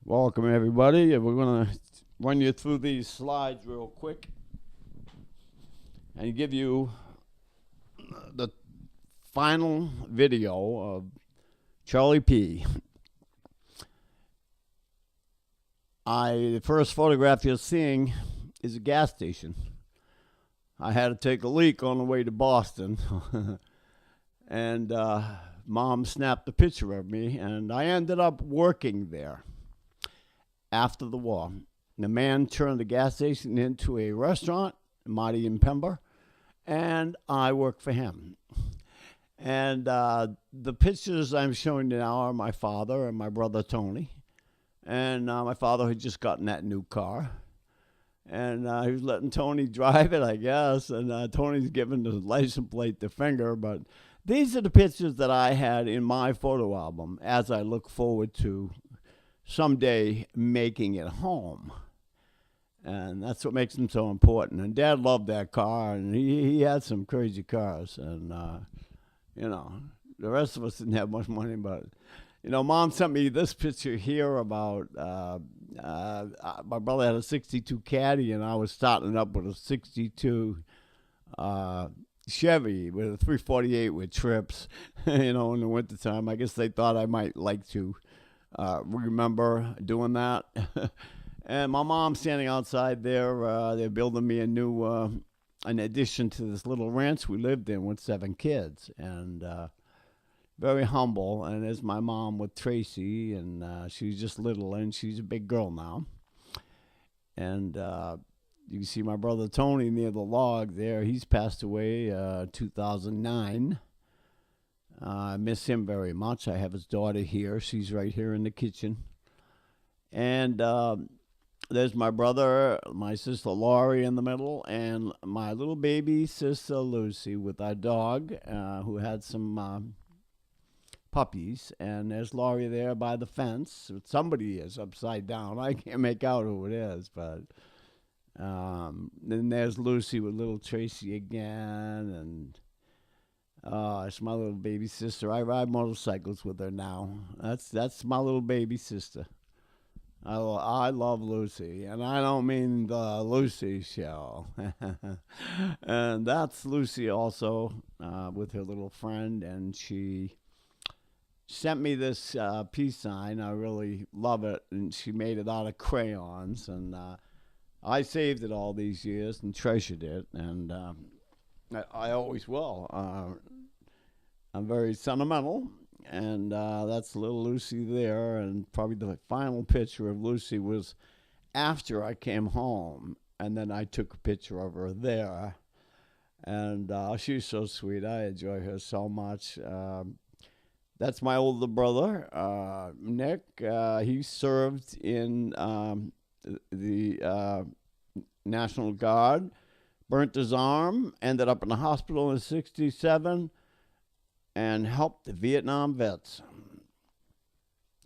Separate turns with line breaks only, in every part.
Welcome, everybody. We're going to run you through these slides real quick and give you the final video of Charlie P. The first photograph you're seeing is a gas station. I had to take a leak on the way to Boston, and Mom snapped a picture of me, and I ended up working there after the war. The man turned the gas station into a restaurant, Marty and Pember, and I worked for him. And the pictures I'm showing you now are my father and my brother Tony. And my father had just gotten that new car. And he was letting Tony drive it, I guess. And Tony's giving the license plate the finger. But these are the pictures that I had in my photo album as I look forward to someday making it home. And that's what makes them so important. And Dad loved that car, and he had some crazy cars. And, the rest of us didn't have much money. But, Mom sent me this picture here about my brother had a 62 Caddy, and I was starting up with a 62 Chevy with a 348 with trips, in the wintertime. I guess they thought I might like to remember doing that. And my mom's standing outside there. They're building me a new, an addition to this little ranch we lived in with 7 kids. And very humble. And there's my mom with Tracy, and she's just little, and she's a big girl now. And you can see my brother Tony near the log there. He's passed away 2009. I miss him very much. I have his daughter here. She's right here in the kitchen. And there's my brother, my sister Laurie in the middle, and my little baby sister Lucy with our dog, who had some puppies. And there's Laurie there by the fence. Somebody is upside down. I can't make out who it is, but then there's Lucy with little Tracy again, and it's my little baby sister. I ride motorcycles with her now. That's my little baby sister. I love Lucy, and I don't mean the Lucy show. And that's Lucy also with her little friend, and she sent me this peace sign. I really love it, and she made it out of crayons, and I saved it all these years and treasured it, and I always will. I'm very sentimental, and that's little Lucy there. And probably the final picture of Lucy was after I came home, and then I took a picture of her there. And she's so sweet. I enjoy her so much. That's my older brother, Nick. He served in the National Guard, burnt his arm, ended up in the hospital in '67, and helped the Vietnam vets.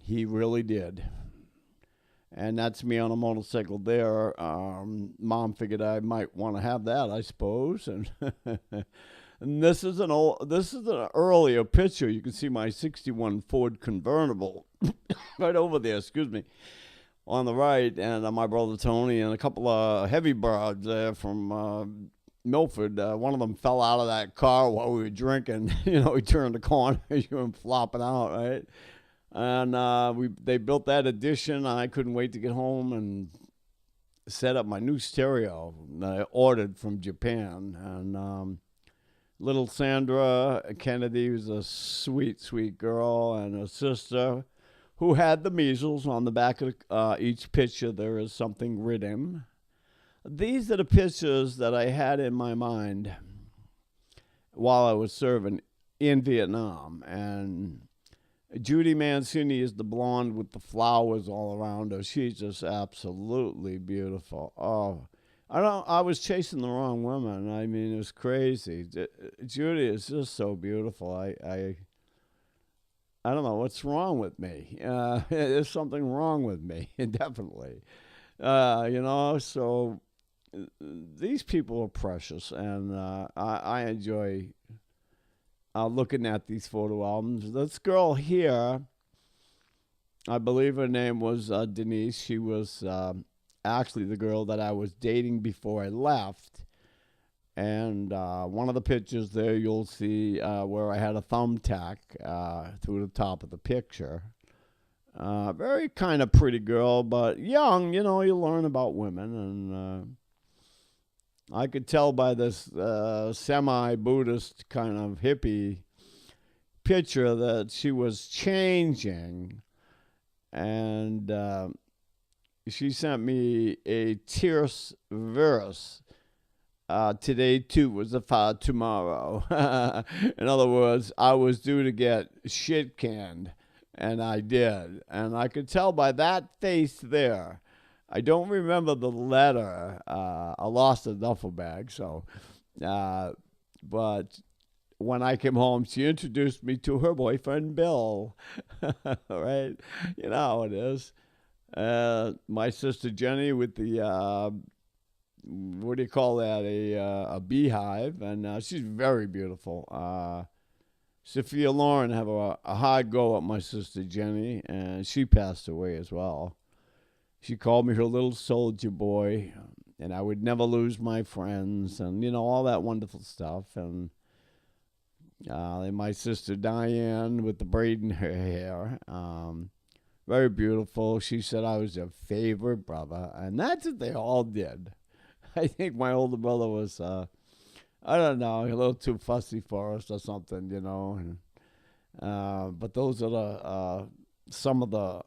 He really did. And that's me on a motorcycle there. Mom figured I might want to have that, I suppose. And, and this is an earlier picture. You can see my '61 Ford convertible right over there. Excuse me. On the right, and my brother Tony and a couple of heavy broads there from Milford. One of them fell out of that car while we were drinking. He turned the corner, you went flopping out, right? And they built that addition. I couldn't wait to get home and set up my new stereo that I ordered from Japan. And little Sandra Kennedy was a sweet, sweet girl, and her sister, who had the measles. On the back of each picture, there is something written. These are the pictures that I had in my mind while I was serving in Vietnam. And Judy Mancini is the blonde with the flowers all around her. She's just absolutely beautiful. Oh, I was chasing the wrong woman. I mean, it was crazy. Judy is just so beautiful. I don't know what's wrong with me. There's something wrong with me, definitely. So these people are precious, and I enjoy looking at these photo albums. This girl here I believe her name was Denise. She was actually the girl that I was dating before I left. And one of the pictures there, you'll see where I had a thumbtack through the top of the picture. Very kind of pretty girl, but young. You learn about women, and I could tell by this semi-Buddhist kind of hippie picture that she was changing, and she sent me a tierce verse. Today too was a far tomorrow. In other words, I was due to get shit canned, and I did. And I could tell by that face there. I don't remember the letter. I lost a duffel bag, so. But when I came home, she introduced me to her boyfriend, Bill. Right? You know how it is. My sister Jenny with the what do you call that? A beehive, and she's very beautiful. Sophia Lauren have a hard go at my sister Jenny, and she passed away as well. She called me her little soldier boy, and I would never lose my friends, and all that wonderful stuff. And my sister Diane with the braid in her hair. Very beautiful. She said I was her favorite brother, and that's what they all did. I think my older brother was, I don't know, a little too fussy for us or something, but those are some of the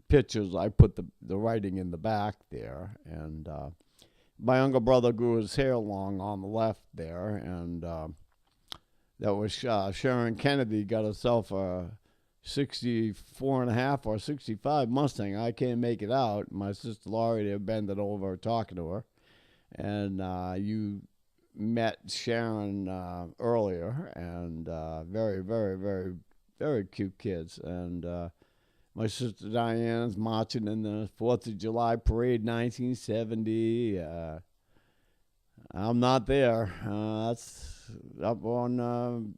pictures. I put the writing in the back there, and my younger brother grew his hair long on the left there, and that was Sharon Kennedy got herself a 64 and a half or 65 Mustang. I can't make it out. My sister Laurie there bending over talking to her. And you met Sharon earlier, and very, very, very, very cute kids. And my sister Diane's marching in the 4th of July parade 1970. I'm not there. That's up on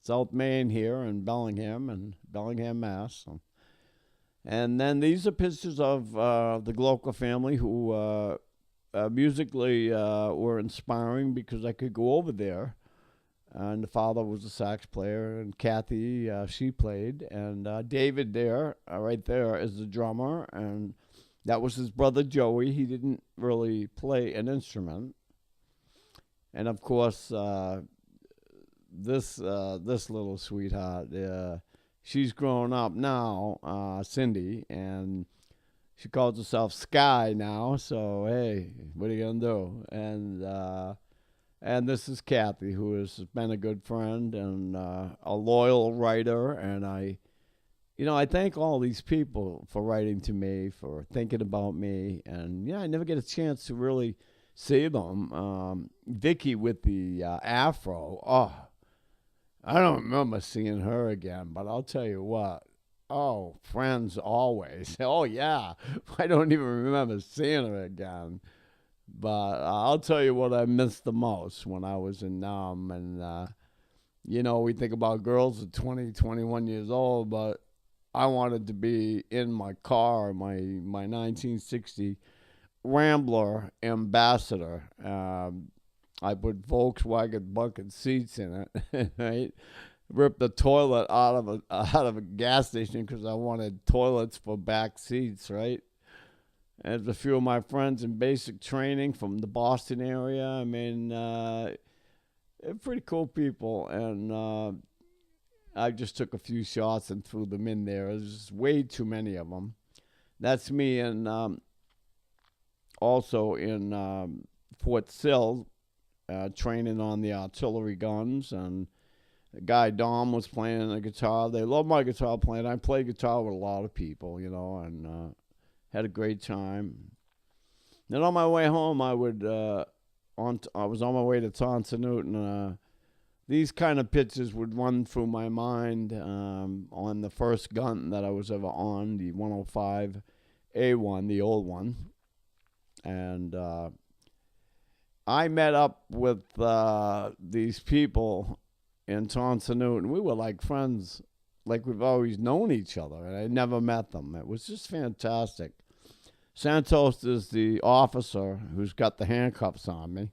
South Main here in Bellingham, Mass. And then these are pictures of the Gloca family who musically were inspiring because I could go over there. And the father was a sax player, and Kathy, she played. And David there, right there, is the drummer. And that was his brother Joey. He didn't really play an instrument. And, of course, this little sweetheart, she's grown up now, Cindy, and she calls herself Sky now. So hey, what are you gonna do? And this is Kathy, who has been a good friend and a loyal writer. And I thank all these people for writing to me, for thinking about me, and I never get a chance to really see them. Vicky with the afro. Oh, I don't remember seeing her again, but I'll tell you what. Oh, friends always. Oh, yeah. I don't even remember seeing her again. But I'll tell you what I missed the most when I was in Nam. And, we think about girls at 20, 21 years old, but I wanted to be in my car, my 1960 Rambler Ambassador. I put Volkswagen bucket seats in it, right? Ripped the toilet out of a gas station because I wanted toilets for back seats, right? And a few of my friends in basic training from the Boston area. I mean, they're pretty cool people, and I just took a few shots and threw them in there. There's way too many of them. That's me, and also in Fort Sill. Training on the artillery guns, and the guy Dom was playing the guitar. They love my guitar playing. I play guitar with a lot of people, and had a great time. Then on my way home, I was on my way to Tonsonhoot, and these kind of pictures would run through my mind on the first gun that I was ever on, the 105A1, the old one, and I met up with these people in Tonsonhoot, and we were like friends like we've always known each other, and I never met them. It was just fantastic. Santos is the officer who's got the handcuffs on me.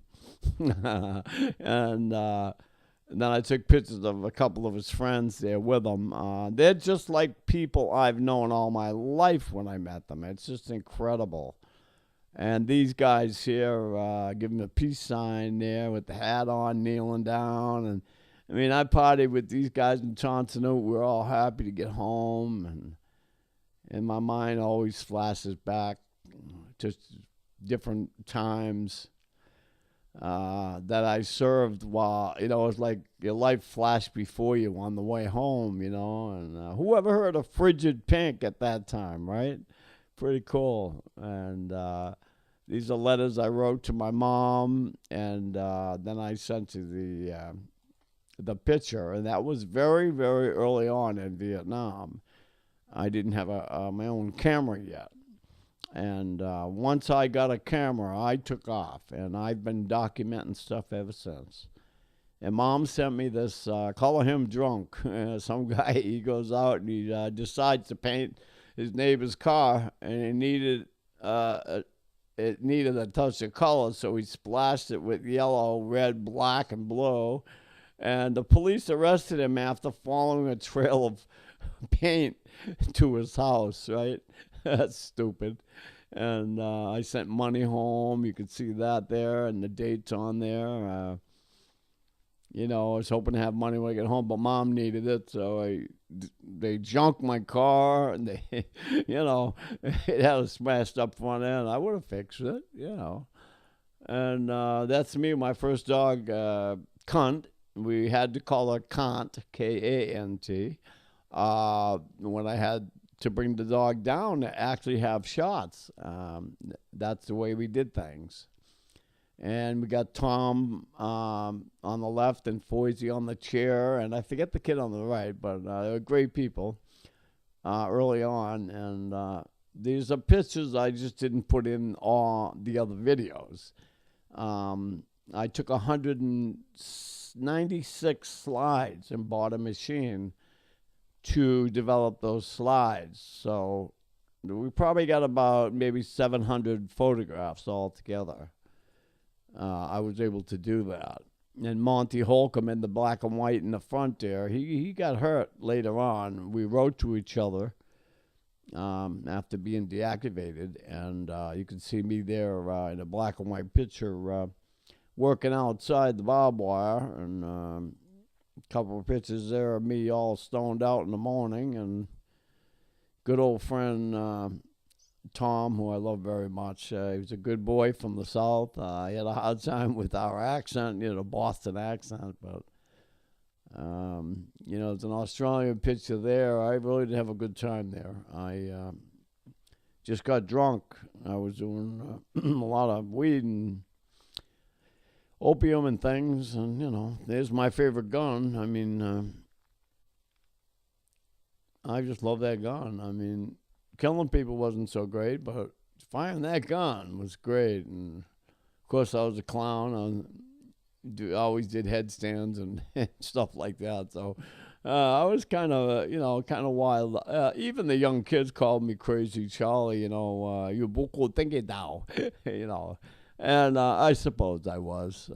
and then I took pictures of a couple of his friends there with him. They're just like people I've known all my life when I met them. It's just incredible. And these guys here give him a peace sign there with the hat on, kneeling down. And I mean, I partied with these guys in Johnson Oak. We're all happy to get home. And my mind always flashes back to different times that I served while, it was like your life flashed before you on the way home, And whoever heard of Frigid Pink at that time, right? Pretty cool. And these are letters I wrote to my mom, and then I sent to the picture, and that was very, very early on in Vietnam. I didn't have my own camera yet. And once I got a camera, I took off, and I've been documenting stuff ever since. And Mom sent me this, color him drunk. Some guy, he goes out and he decides to paint his neighbor's car, and it needed a touch of color, so he splashed it with yellow, red, black, and blue. And the police arrested him after following a trail of paint to his house, right? That's stupid. And I sent money home. You could see that there, and the dates on there. I was hoping to have money when I get home, but Mom needed it, so they junked my car, and they, it had a smashed up front end. I would have fixed it, And that's me, my first dog, Cunt. We had to call her Kant, K-A-N-T, when I had to bring the dog down to actually have shots. That's the way we did things. And we got Tom on the left and Foisey on the chair, and I forget the kid on the right, but they were great people early on. And these are pictures I just didn't put in all the other videos. I took 196 slides and bought a machine to develop those slides. So we probably got about maybe 700 photographs altogether. I was able to do that. And Monty Holcomb in the black and white in the front there, he got hurt later on. We wrote to each other after being deactivated. And you can see me there in a black and white picture working outside the barbed wire. And a couple of pictures there of me all stoned out in the morning. And good old friend Tom, who I love very much. He was a good boy from the South. He had a hard time with our accent, Boston accent. But, it's an Australian picture there. I really did have a good time there. I just got drunk. I was doing a lot of weed and opium and things. And, there's my favorite gun. I mean, I just love that gun. I mean, killing people wasn't so great, but firing that gun was great. And of course, I was a clown. I always did headstands and stuff like that. So I was kind of wild. Even the young kids called me Crazy Charlie. You buko thingy dao. And I suppose I was.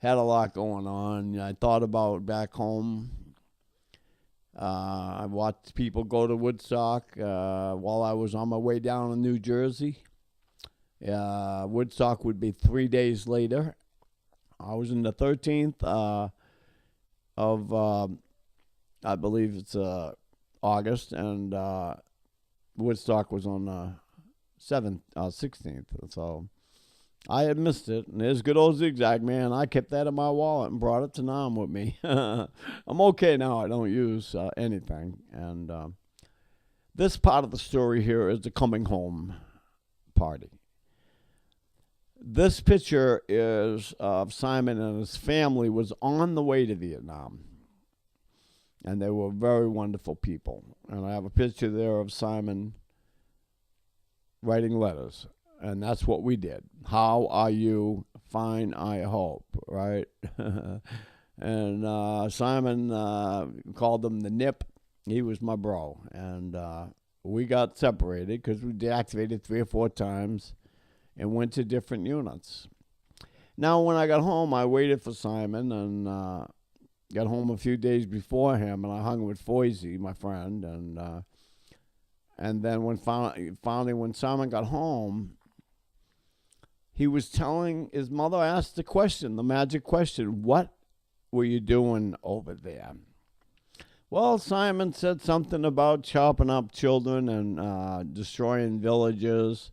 Had a lot going on. I thought about back home. I watched people go to Woodstock while I was on my way down to New Jersey. Woodstock would be 3 days later. I was in the 13th of, I believe it's August, and Woodstock was on the 16th. So I had missed it. And there's good old Zigzag, man. I kept that in my wallet and brought it to Nam with me. I'm okay now. I don't use anything. And this part of the story here is the coming home party. This picture is of Simon and his family was on the way to Vietnam. And they were very wonderful people. And I have a picture there of Simon writing letters. And that's what we did. How are you? Fine, I hope, right? And Simon called him the Nip. He was my bro. And we got separated because we deactivated 3 or 4 times and went to different units. Now, when I got home, I waited for Simon and got home a few days before him, and I hung with Foisey, my friend. And then finally, when Simon got home, he was telling his mother, asked the question, the magic question, what were you doing over there? Well, Simon said something about chopping up children and destroying villages.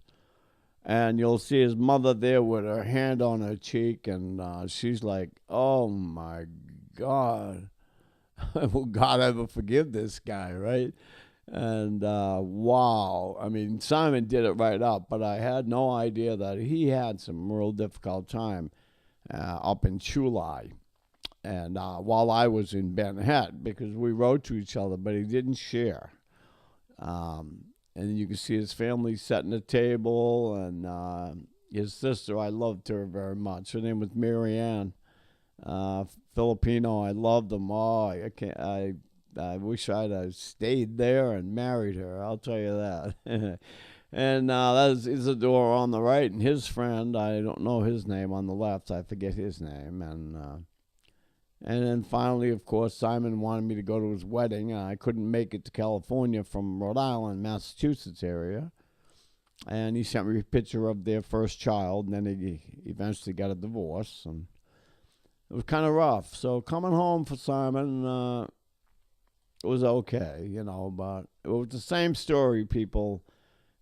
And you'll see his mother there with her hand on her cheek, and she's like, oh, my God. Will God ever forgive this guy, right? And wow. I mean, Simon did it right up, but I had no idea that he had some real difficult time up in Chulai. And while I was in Ben Het, because we wrote to each other, but he didn't share. And you can see his family setting the table, and his sister, I loved her very much. Her name was Marianne, Filipino. I loved them all. I wish I'd have stayed there and married her. I'll tell you that. And that's Isidore on the right, and his friend, I don't know his name, on the left. I forget his name. And then finally, of course, Simon wanted me to go to his wedding. I couldn't make it to California from Rhode Island, Massachusetts area. And he sent me a picture of their first child, and then he eventually got a divorce. And it was kind of rough. So coming home for Simon was okay, but it was the same story. People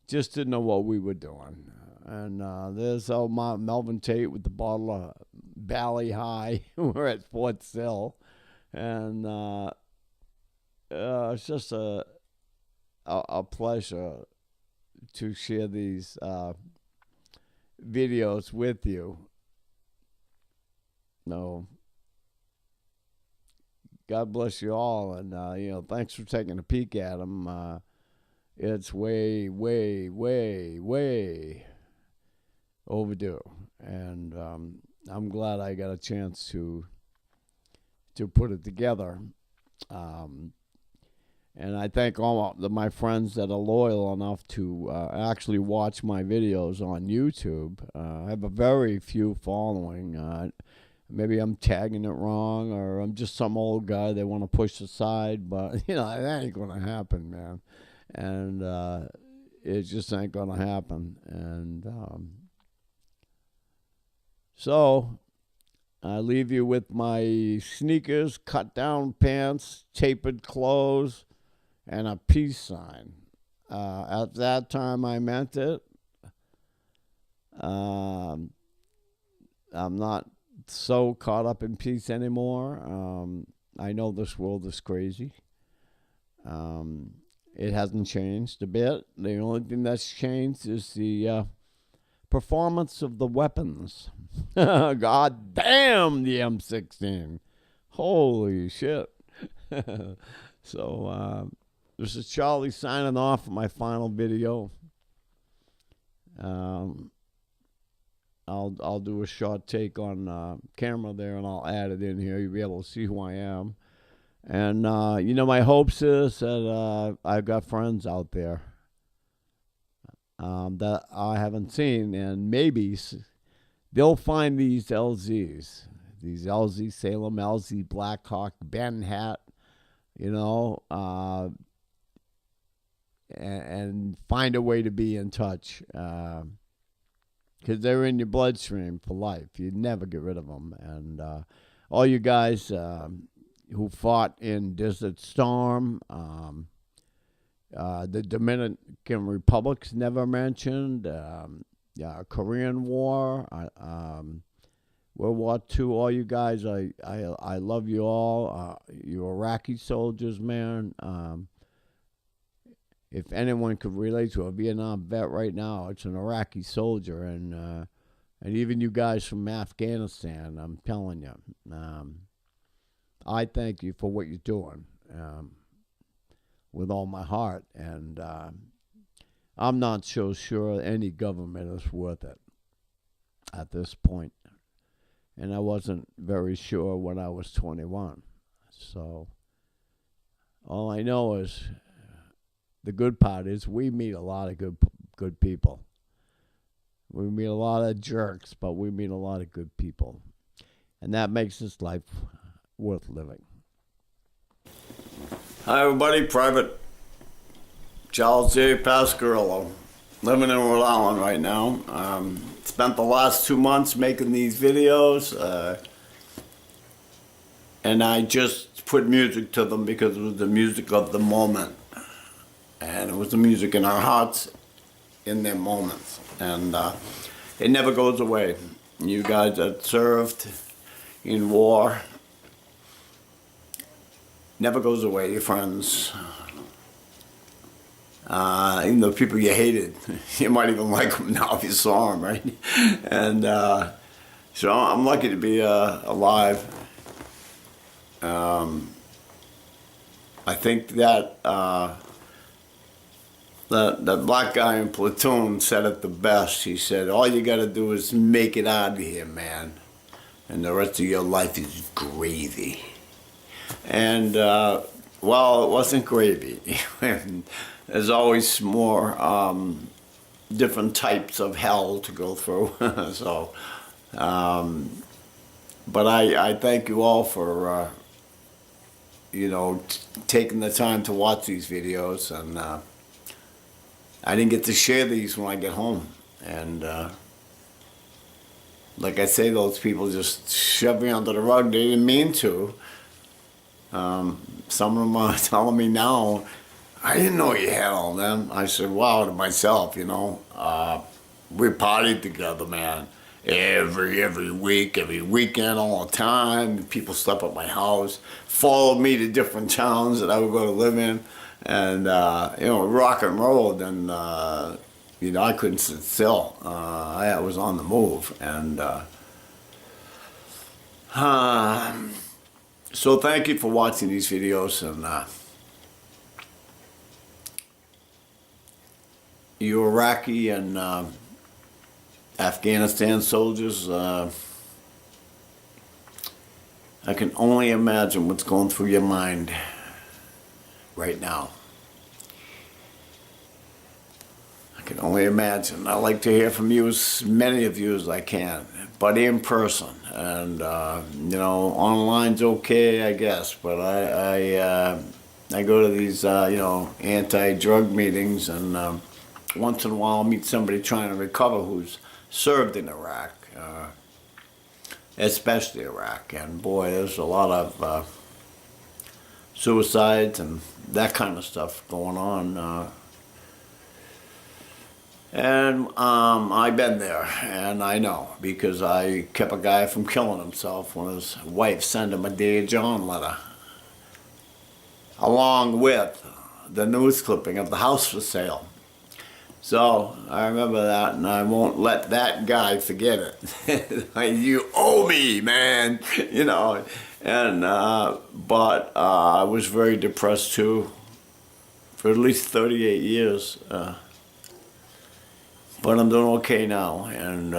just didn't know what we were doing. And there's old Melvin Tate with the bottle of Bally High. We're at Fort Sill. And it's just a pleasure to share these videos with you. No, God bless you all. And, thanks for taking a peek at them. It's way, way, way, way overdue, and I'm glad I got a chance to put it together. And I thank all my friends that are loyal enough to actually watch my videos on YouTube. I have a very few following. Maybe I'm tagging it wrong, or I'm just some old guy they want to push aside, but that ain't gonna happen, man. And it just ain't gonna happen. And so I leave you with my sneakers, cut down pants, tapered clothes, and a peace sign. At that time, I meant it. I'm not so caught up in peace anymore. I know this world is crazy. It hasn't changed a bit. The only thing that's changed is the performance of the weapons. God damn the M16. Holy shit. So this is Charlie signing off for my final video. I'll do a short take on camera there, and I'll add it in here. You'll be able to see who I am. And, my hopes is that I've got friends out there that I haven't seen, and maybe they'll find these LZs, Salem LZ, Blackhawk, Ben Hat, and find a way to be in touch, because they're in your bloodstream for life. You never get rid of them. And all you guys who fought in Desert Storm, the Dominican Republic's never mentioned, Korean War, World War II, all you guys, I love you all. You Iraqi soldiers, man. If anyone could relate to a Vietnam vet right now, it's an Iraqi soldier, and even you guys from Afghanistan, I'm telling you, I thank you for what you're doing with all my heart, and I'm not so sure any government is worth it at this point. and I wasn't very sure when I was 21. So all I know is the good part is we meet a lot of good people. We meet a lot of jerks, but we meet a lot of good people. And that makes this life worth living. Hi, everybody. Private Charles J. Pascarillo. Living in Rhode Island right now. Spent the last 2 months making these videos. And I just put music to them because it was the music of the moment. And it was the music in our hearts in their moments. And it never goes away. You guys that served in war, never goes away, your friends. Even the people you hated, you might even like them now if you saw them, right? And so I'm lucky to be alive. I think that that black guy in Platoon said it the best. He said, all you got to do is make it out of here, man. And the rest of your life is gravy. And, well, it wasn't gravy. There's always more different types of hell to go through. So, but I thank you all for, you know, taking the time to watch these videos. And I didn't get to share these when I get home. And like I say, those people just shoved me under the rug. They didn't mean to. Some of them are telling me now, I didn't know you had all them. I said, wow, to myself, you know. We partied together, man. Every week, every weekend, all the time. People slept at my house, followed me to different towns that I would go to live in. And, you know, rock and roll, and, you know, I couldn't sit still. I was on the move. And so thank you for watching these videos. And you Iraqi and Afghanistan soldiers, I can only imagine what's going through your mind right now. I can only imagine. I like to hear from you, as many of you as I can, but in person. And you know, online's okay, I guess, but I go to these you know, anti-drug meetings, and once in a while I'll meet somebody trying to recover who's served in Iraq, especially Iraq. And boy, there's a lot of suicides and that kind of stuff going on. And I've been there, and I know, because I kept a guy from killing himself when his wife sent him a Dear John letter, along with the news clipping of the house for sale. So I remember that, and I won't let that guy forget it. You owe me, man, you know. And but I was very depressed too, for at least 38 years. But I'm doing okay now, and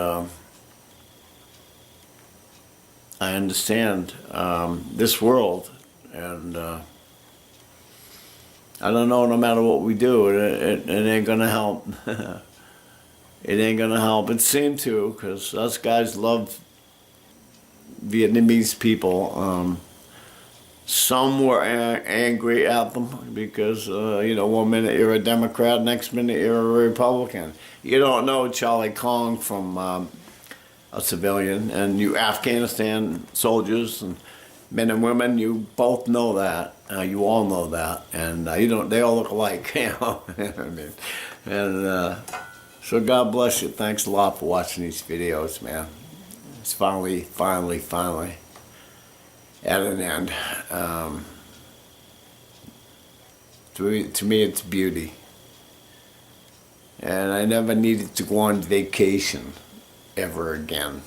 I understand this world, and I don't know, no matter what we do, it ain't gonna help. It ain't gonna help. It seemed to, because us guys love Vietnamese people. Some were angry at them because, you know, one minute you're a Democrat, next minute you're a Republican. You don't know Charlie Kong from a civilian, and you Afghanistan soldiers and men and women, you both know that. You all know that, and you don't. They all look alike, you know. I mean, and so God bless you. Thanks a lot for watching these videos, man. It's finally at an end. To me, it's beauty, and I never needed to go on vacation ever again.